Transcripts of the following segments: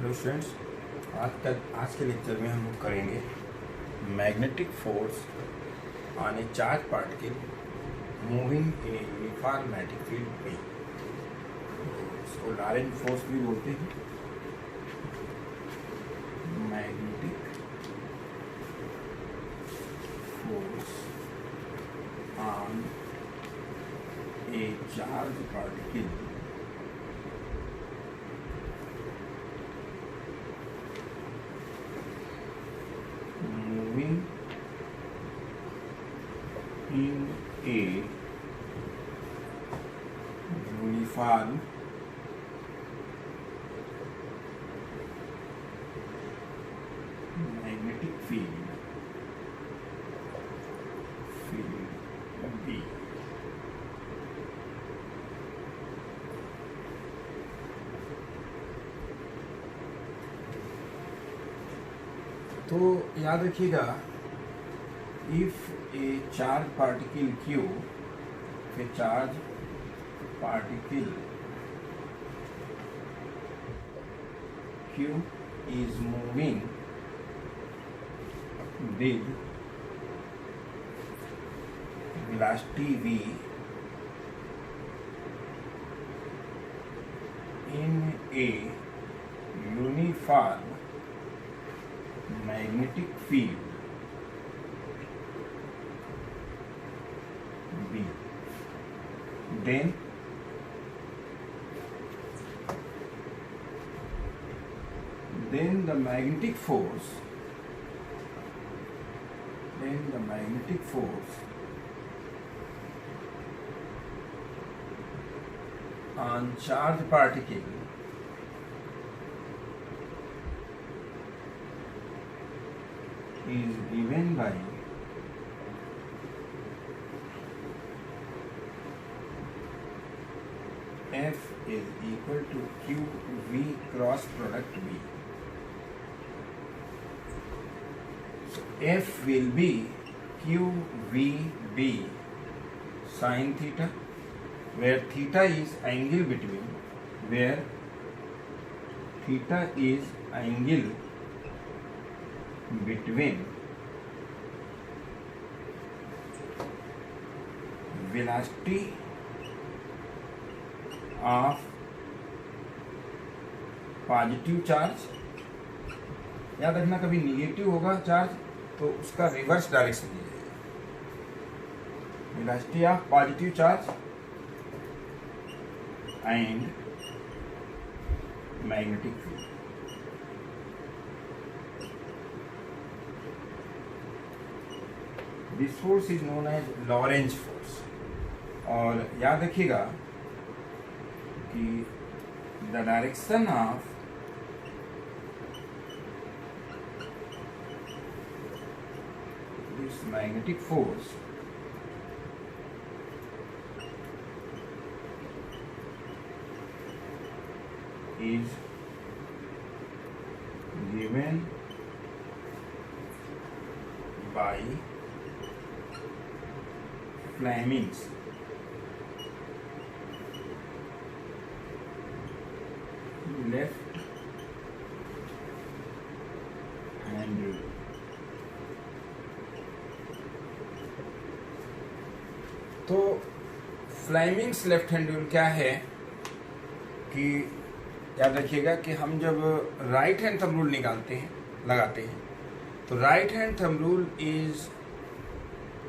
Hello students, आज के lecture में हम लोग करेंगे magnetic force on A charge particle moving in a uniform magnetic field में। इसको लॉरेंट फोर्स भी बोलते हैं। Magnetic force on A charge particle moving in a uniform magnetic field B। तो याद रखिएगा, if a charge particle Q is moving with velocity v in a uniform magnetic field B, then the magnetic force on charged particle is given by F is equal to QV cross product V. So F will be QVB sin theta, where theta is angle between velocity of positive charge. याद रखना, कभी negative होगा charge तो उसका reverse direction लीजिएगा। Velocity of positive charge and magnetic field. This force is known as Lorentz force. और याद रखिएगा कि the direction of this magnetic force is given by Fleming's left hand rule। तो Fleming's left hand rule क्या है कि याद रखिएगा कि हम जब राइट हैंड थंब रूल लगाते हैं तो right hand thumb rule is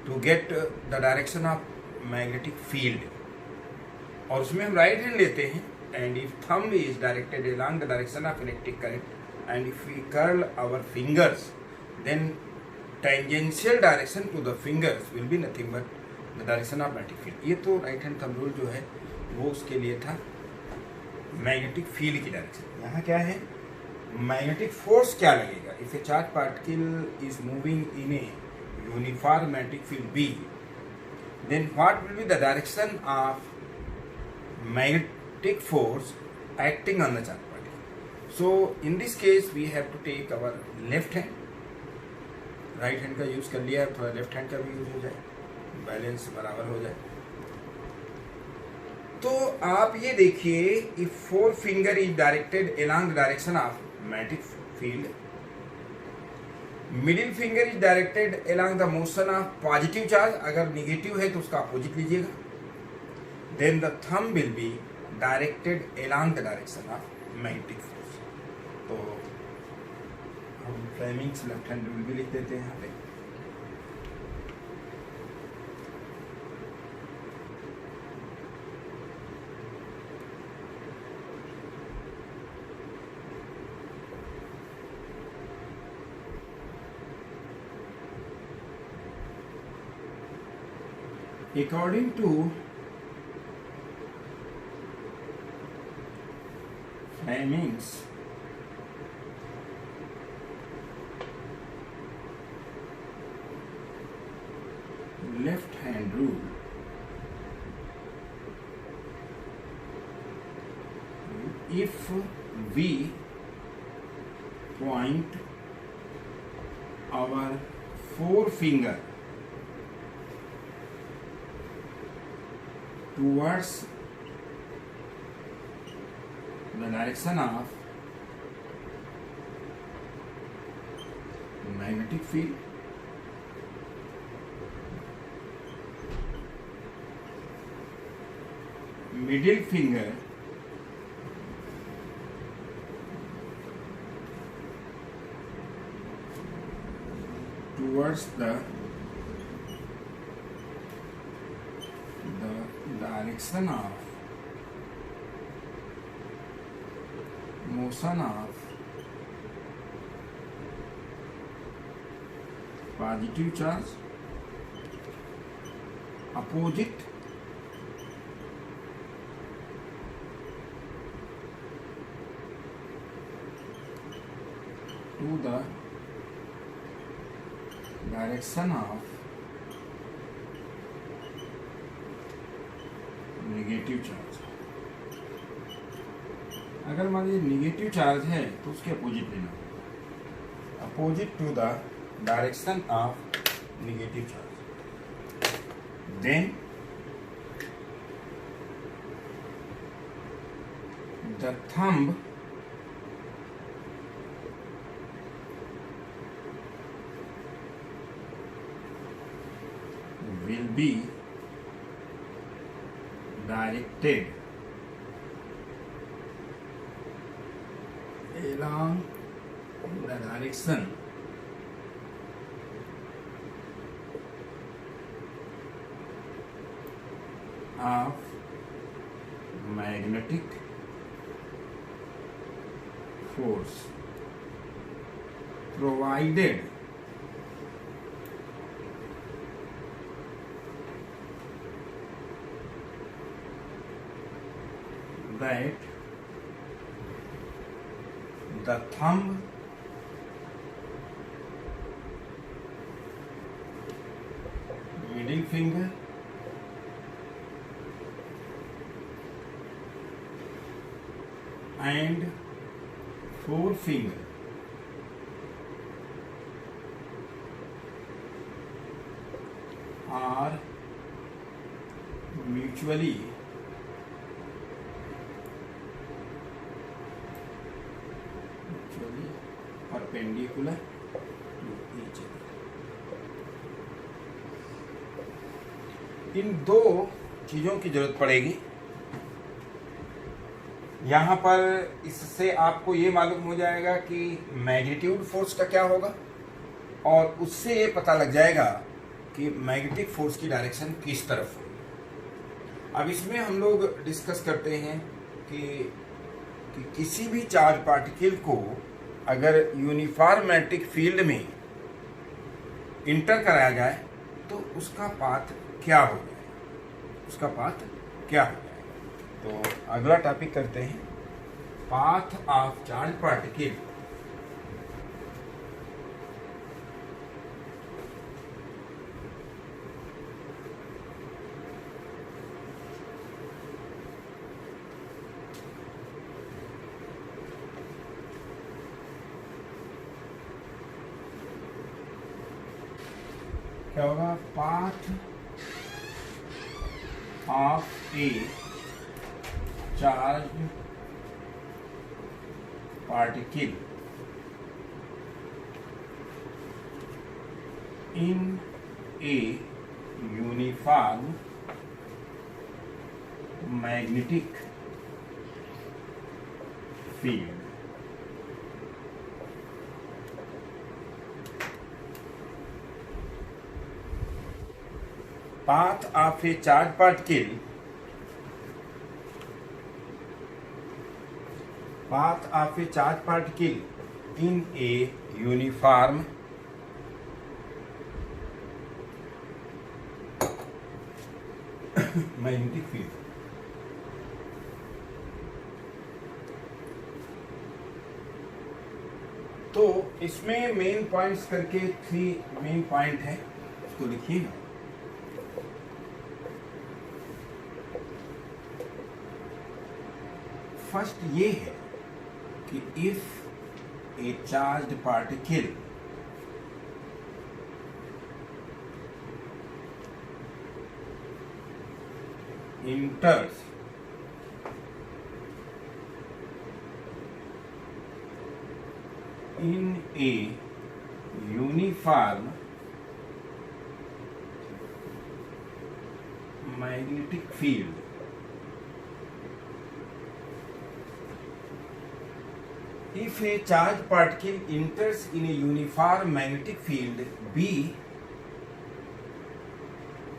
to get the direction of magnetic field, और उसमें हम राइट हैंड लेते हैं and if thumb is directed along the direction of electric current and if we curl our fingers then tangential direction to the fingers will be nothing but the direction of magnetic field. ये तो right hand thumb rule जो है वो उसके लिए था magnetic field की direction. यहाँ क्या है, मैग्नेटिक फोर्स क्या लगेगा if a charge particle is moving in a uniform magnetic field B, then what will be the direction of magnetic force acting on the charge particle? So in this case we have to take our left hand, right hand का use कर लिया, थोड़ा left hand का भी use हो जाए, balance बराबर हो जाए। तो आप ये देखिए, if four finger is directed along the direction of magnetic field. Middle finger is directed along the motion of positive charge, अगर निगेटिव है तो उसका अपोजिट लीजिएगा. Then the thumb will be directed along the direction of magnetic force. तो हम Fleming's left hand rule भी लिख देते हैं यहाँ पे. According to Fleming's left hand rule, if we point our forefinger towards the direction of magnetic field, middle finger towards the direction of motion of positive charge, opposite to the direction of negative charge. अगर मान लीजिए negative charge है तो उसके opposite लेना, opposite to the direction of negative charge. Then the thumb will be directed along the direction of magnetic force, provided that the thumb middle finger and forefinger are mutually perpendicular to each other. इन दो चीजों की जरूरत पड़ेगी. यहाँ पर इससे आपको ये मालूम हो जाएगा कि मैग्नीट्यूड फोर्स का क्या होगा और उससे ये पता लग जाएगा कि मैग्नेटिक फोर्स की डायरेक्शन किस तरफ होगी. अब इसमें हम लोग डिस्कस करते हैं कि किसी भी चार्ज पार्टिकल को अगर यूनिफॉर्म मैग्नेटिक फील्ड में इंटर कराया जाए तो उसका पाथ क्या हो जाएगा, उसका पाथ क्या हो जाएगा. तो अगला टॉपिक करते हैं, पाथ ऑफ चार्ज पार्टिकल. क्या होगा, path of A charge particle in a uniform magnetic field, path of a charged particle in a uniform magnetic field. तो इसमें मेन पॉइंट्स करके 3 मेन पॉइंट है, उसको लिखिएगा। फर्स्ट ये है कि if A charged particle enters in a uniform magnetic field, if a charged particle enters in a uniform magnetic field B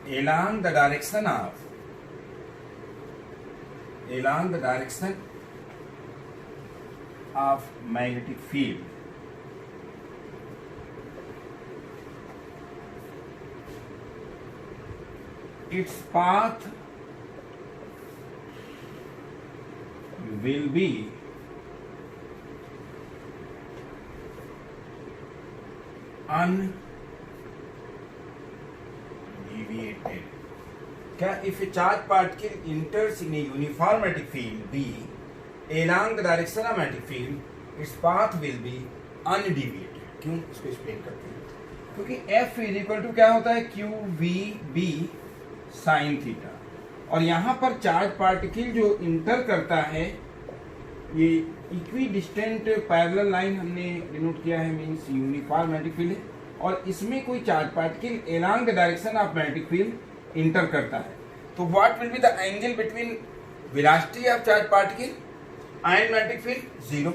along the direction of magnetic field, its path will be undeviated. क्या if a charged particle enters in a uniform magnetic field B along the direction of magnetic field, its path will be undeviated. क्यों, इसको explain करते हैं। क्योंकि F is equal to क्या होता है, Q V B sine theta, और यहाँ पर चार्ज पार्टिकल जो इंटर करता है, ये इक्वी डिस्टेंट पैरेलल लाइन हमने डिनोट किया है, मीन्स यूनिफॉर्म मैग्नेटिक फील्ड है, और इसमें कोई charge particle along the direction of magnetic field inter करता है। तो what will be the angle between velocity of charge particle and magnetic field, 0।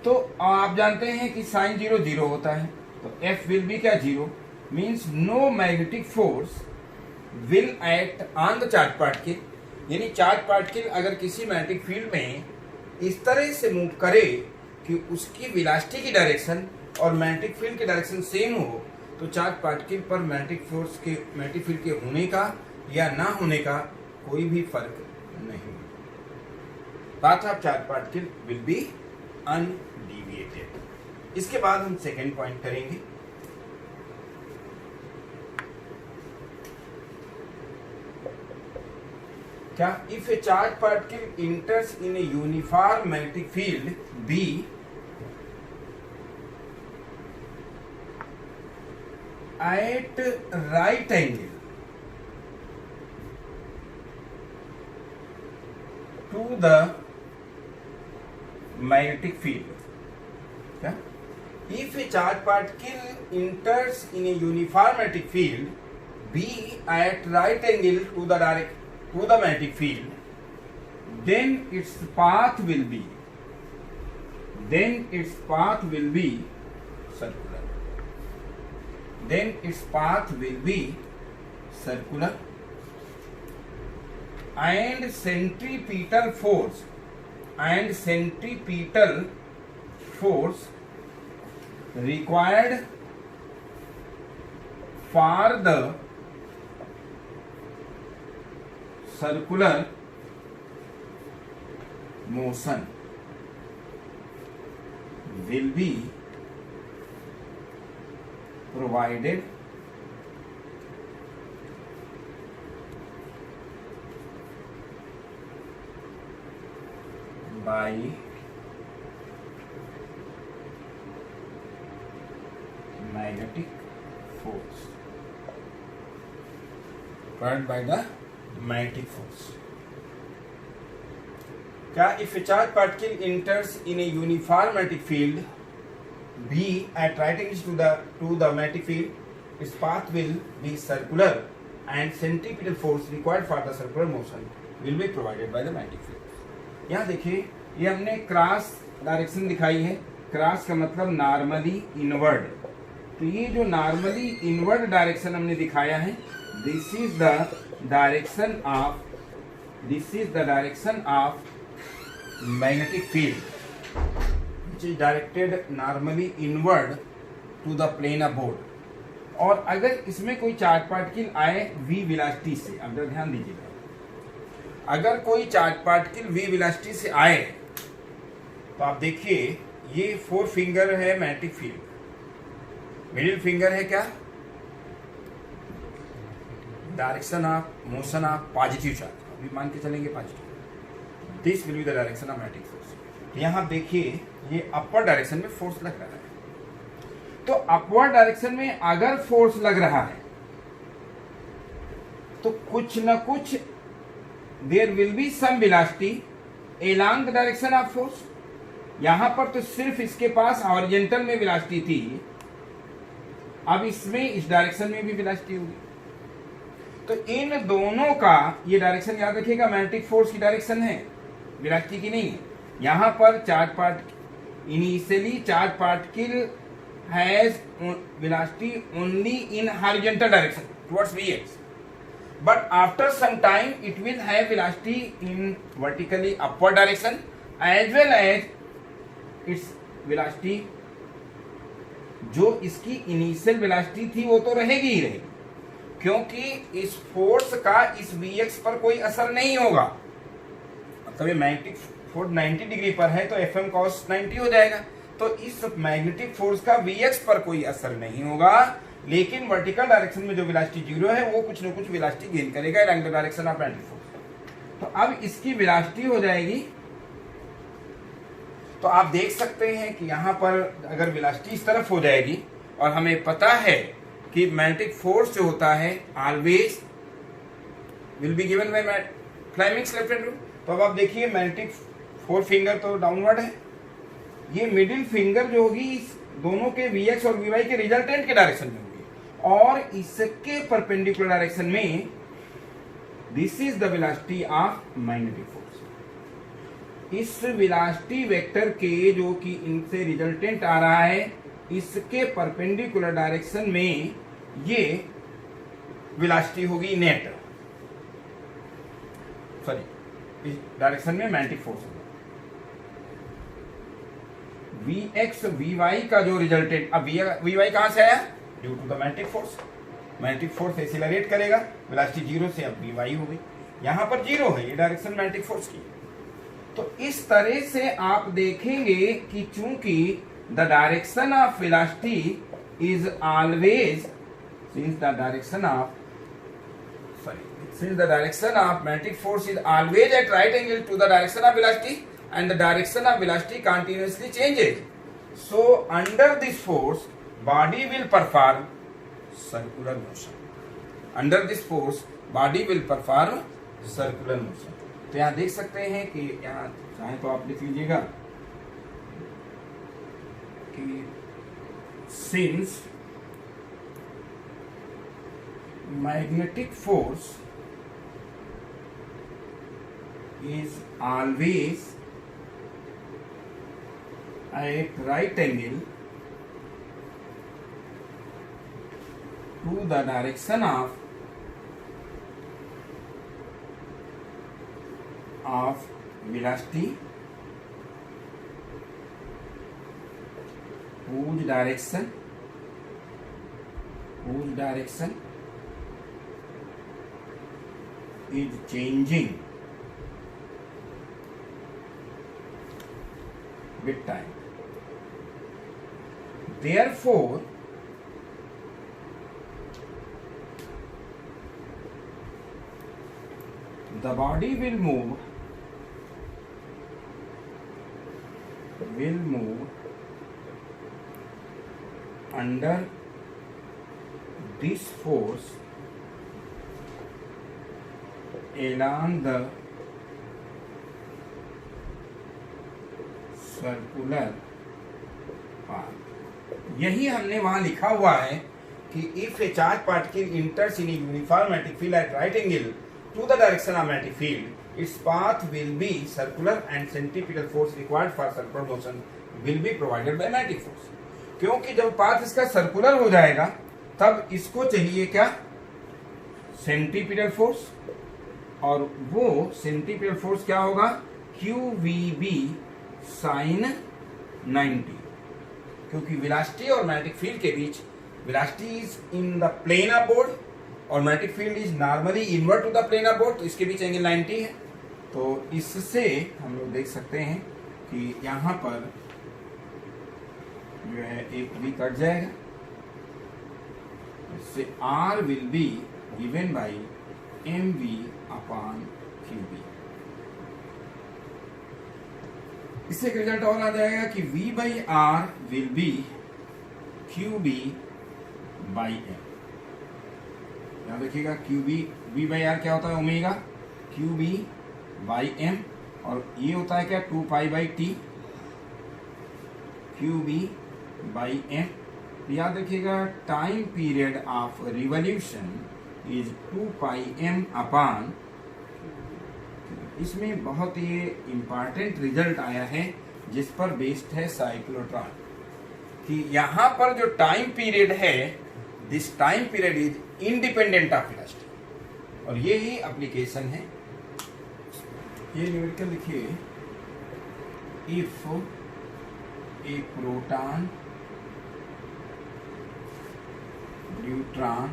तो आप जानते हैं कि साइन 0 0 होता है, तो F विल बी क्या, 0, means no magnetic force will act on the charge particle. यानी चार्ज पार्टिकल अगर किसी मैग्नेटिक फील्ड में इस तरह से मूव करे कि उसकी वेलोसिटी की डायरेक्शन और मैग्नेटिक फील्ड की डायरेक्शन सेम हो, तो चार्ज पार्टिकल पर मैग्नेटिक फील्ड के होने का या ना होने का कोई भी फर्क नहीं। Path of charge particle will be undeviated. इसके बाद हम सेकेंड पॉइंट करेंगे। क्या if a charge particle enters in a uniform magnetic field be at right angle to the magnetic field. क्या? If a charged particle enters in a uniform magnetic field B at right angle to the magnetic field, then its path will be circular. Then its path will be circular, and centripetal force required for the circular motion will be provided by magnetic force. Provided by the magnetic force. क्या if a charged particle enters in a uniform magnetic field B at right angles to the magnetic field, its path will be circular and centripetal force required for the circular motion will be provided by the magnetic field. यहाँ देखिए, ये हमने cross direction दिखाई है। Cross का मतलब normally inward. तो ये जो नॉर्मली इनवर्ड डायरेक्शन हमने दिखाया है, this is the direction of magnetic field which is directed normally inward to the planar board। और अगर इसमें कोई चार्ज पार्टिकल आए v वेलोसिटी से, अब ध्यान दीजिएगा, अगर कोई चार्ज पार्टिकल v वेलोसिटी से आए तो आप देखिए ये 4 फिंगर है मैग्नेटिक फील्ड, मिडिल फिंगर है क्या, direction of motion of positive charge, अभी मान के चलेंगे positive, this will be the direction of magnetic force. यहाँ देखिए ये अपर डायरेक्शन में फोर्स लग रहा है। तो अपवर्ड डायरेक्शन में अगर फोर्स लग रहा है तो कुछ न कुछ there will be some velocity along the direction of force. यहां पर तो सिर्फ इसके पास हॉरिजॉन्टल में वेलोसिटी थी, अब इसमें इस डायरेक्शन में भी वेलोसिटी होगी। तो इन दोनों का ये डायरेक्शन याद रखिएगा, मैग्नेटिक फोर्स की डायरेक्शन है, वेलोसिटी की नहीं है। यहां पर initially charge particle has velocity only in horizontal direction towards Vx, but after some time it will have velocity in vertically upward direction as well as its velocity, जो इसकी initial velocity थी वो तो रहेगी ही रहेगी, क्योंकि इस फोर्स का इस Vx पर कोई असर नहीं होगा। मतलब ये मैग्नेटिक फोर्स 90 डिग्री पर है तो Fm cos 90 हो जाएगा, तो इस मैग्नेटिक फोर्स का Vx पर कोई असर नहीं होगा, लेकिन वर्टिकल डायरेक्शन में जो वेलोसिटी 0 है वो कुछ न कुछ वेलोसिटी गेन करेगा along the direction of magnetic force. तो अब इसकी वेलोसिटी हो जाएगी, तो आप देख सकते हैं कि यहां पर अगर वेलोसिटी इस तरफ हो जाएगी और हमें पता है कि मैग्नेटिक फोर्स जो होता है always will be given by Fleming's left hand rule. तो अब आप देखिए मैग्नेटिक 4 फिंगर तो डाउनवर्ड है, ये मिडिल फिंगर जो होगी इस दोनों के Vx और Vy के रिजल्टेंट के डायरेक्शन में होगी, और इसके परपेंडिकुलर डायरेक्शन में this is the velocity of magnetic force. इस वेलोसिटी वेक्टर के जो कि इनसे रिजल्टेंट आ रहा है, इसके परपेंडिकुलर डायरेक्शन में ये वेलोसिटी होगी नेट, सॉरी इस डायरेक्शन में मैग्नेटिक फोर्स होगा। Vx Vy का जो रिजल्टेंट, अब Vy कहां से आया, due to the magnetic force. Magnetic force accelerate करेगा, वेलोसिटी 0 से अब Vy हो गई, यहां पर 0 है, ये डायरेक्शन मैग्नेटिक फोर्स की। तो इस तरह से आप देखेंगे कि चूंकि the direction of velocity is always, since the direction of magnetic force is always at right angle to the direction of velocity and the direction of velocity continuously changes, so under this force body will perform circular motion, under this force body will perform circular motion। तो यहाँ देख सकते हैं कि यहाँ चाहे तो आप लिख लीजिएगा कि since magnetic force is always at right angle to the direction of velocity, whose direction is changing with time, therefore the body will move under this force along the circular path। यही हमने वहां लिखा हुआ है कि if a charge particle enters in uniform magnetic field at right angle to the direction of magnetic field, its path will be circular and centripetal force required for circular motion will be provided by magnetic force. क्योंकि जब path इसका circular हो जाएगा तब इसको चाहिए क्या, centripetal force, और वो सेंट्रीपिटल फोर्स क्या होगा, QVB sin 90, क्योंकि वेलोसिटी और मैग्नेटिक फील्ड के बीच velocity is in the plane of board और magnetic field is normally inward to the plane of board, तो इसके बीच एंगल 90 है। तो इससे हम लोग देख सकते हैं कि यहाँ पर जो है एक भी कट जाएगा, इससे R will be given by MV upon QB। इससे एक रिजल्ट और आ जाएगा कि V by R will be QB by M। याद रखिएगा QB, V बाई R क्या होता है, ओमेगा, QB बाई M, और ये होता है क्या, 2 pi by T, QB by M। याद रखिएगा time period of revolution is 2 pi M upon. इसमें बहुत ही इंपॉर्टेंट रिजल्ट आया है जिस पर बेस्ड है साइक्लोट्रॉन, कि यहाँ पर जो टाइम पीरियड है, this time period is independent of velocity, और ये ही एप्लीकेशन है। ये न्यूमेरिकल लिखिए, if A proton, neutron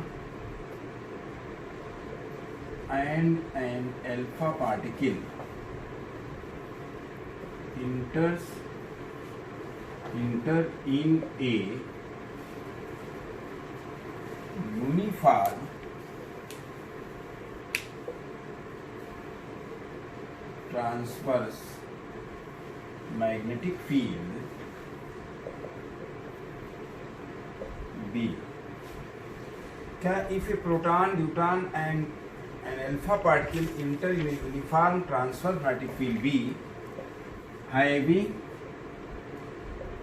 and an alpha particle enter in a uniform transverse magnetic field B. क्या if a proton, neutron and an alpha particle enter in a uniform transverse magnetic field B having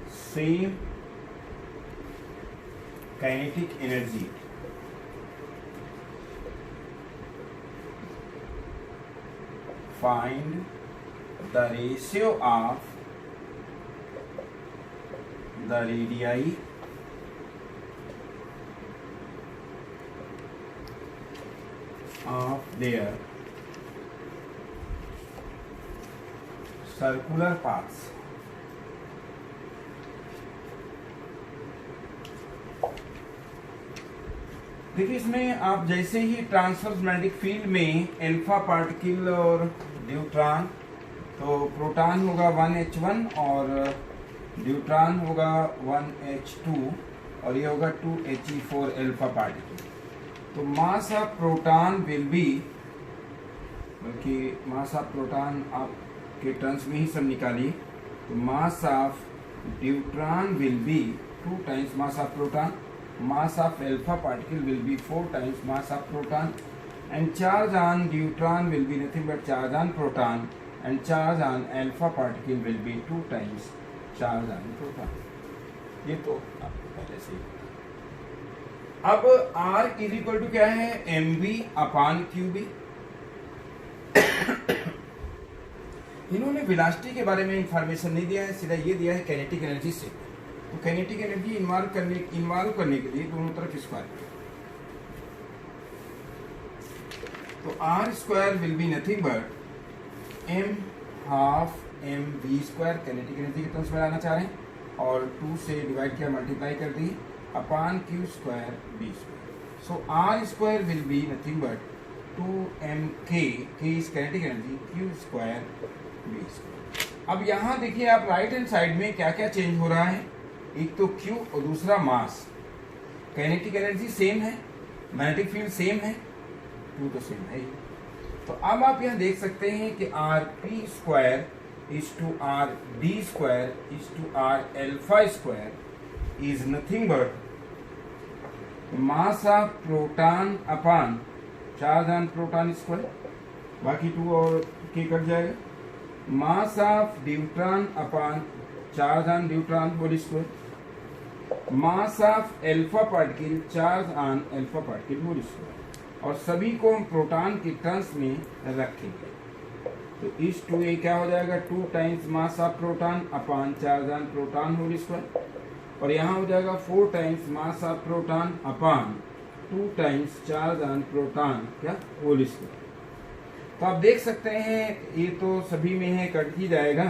same kinetic energy, find the ratio of the radii of their circular paths। देखिए इसमें आप जैसे ही transverse magnetic field में alpha particle और neutron, तो proton होगा 1H1 और neutron होगा 1H2 और ये होगा 2He4 अल्फा पार्टिकल। तो mass of proton will be, बल्कि मास ऑफ प्रोटॉन आपके टर्म्स में ही सब निकालिए, तो mass of neutron will be 2 times mass of proton, mass of alpha particle will be 4 times mass of proton, and charge on neutron will be nothing but charge on proton, and charge on alpha particle will be 2 times charge on proton। ये तो आपको पहले से ही। अब R is equal to क्या है, mv upon QB। इन्होंने velocity के बारे में इंफॉर्मेशन नहीं दिया है, सीधा ये दिया है काइनेटिक एनर्जी से। तो काइनेटिक एनर्जी इन्वॉल्व करने के लिए दोनों तरफ स्क्वायर, तो R square will be nothing but m half mv square, kinetic energy के टर्म्स में लाना चाह रहे हैं, और 2 से डिवाइड किया, मल्टीप्लाई कर दी, upon q square b square. So r square will be nothing but 2mk, k is kinetic energy, q square b square. अब यहाँ देखिए आप राइट हैंड साइड में क्या क्या चेंज हो रहा है, एक तो Q और दूसरा मास। काइनेटिक एनर्जी सेम है, मैग्नेटिक फील्ड सेम है, Q तो सेम है ही। तो अब आप यहाँ देख सकते हैं कि R P square is to R D square is to R alpha square is nothing but mass of proton upon charge on proton square, बाकी 2 और k कट जाएगा, mass of neutron upon charge on neutron whole square, mass of alpha particle charge on alpha particle whole square, और सभी को हम proton के terms में रखेंगे। तो इस टू ए क्या हो जाएगा, 2 times mass of proton upon charge on proton whole square, और यहाँ हो जाएगा 4 times mass of proton upon 2 times charge on proton क्या होल स्क्वायर। तो आप देख सकते हैं ये तो सभी में है, कट ही जाएगा,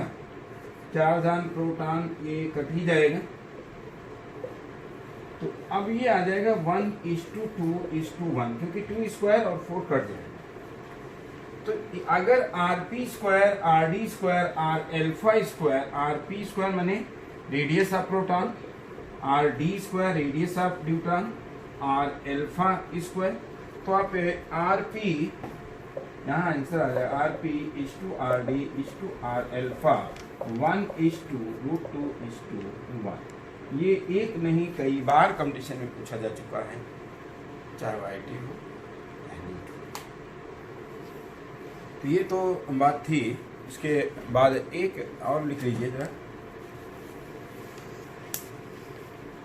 चार्ज ऑन प्रोटॉन ये कट ही जाएगा। तो अब ये आ जाएगा 1:2:1, क्योंकि 2 स्क्वायर और 4 कट जाएगा। तो अगर rp square, rd square, r alpha square, rp square माने radius of proton, rd square radius of neutron, r alpha square, तो आप rp यहाँ आंसर आ जाएगा rp is to rd is to r alpha 1:√2:1। ये एक नहीं कई बार कंपटीशन में पूछा जा चुका है, चाहे वाईटी हो। तो ये तो बात थी। इसके बाद एक और लिख लीजिए जरा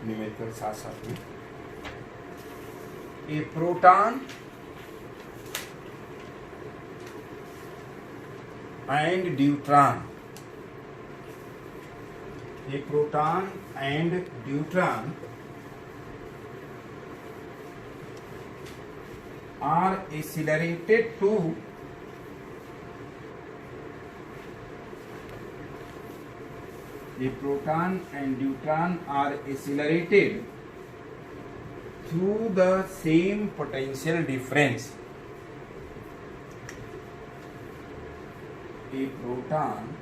न्यूमेरिकल साथ साथ में, a proton and deuteron, a proton and deuteron are accelerated to a proton and deuteron are accelerated through the same potential difference. A proton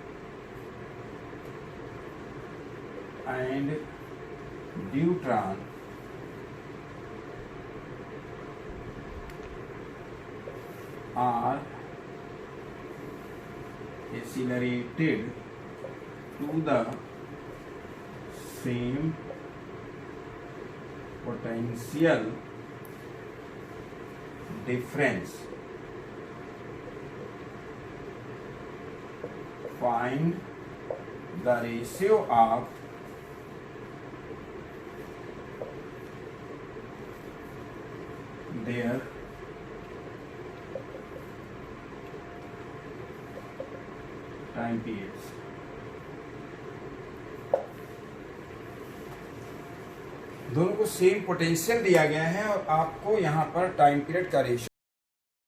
and deuteron are accelerated to the same potential difference. Find the ratio of their time periods. दोनों को same potential दिया गया है और आपको यहाँ पर time period का रेशियो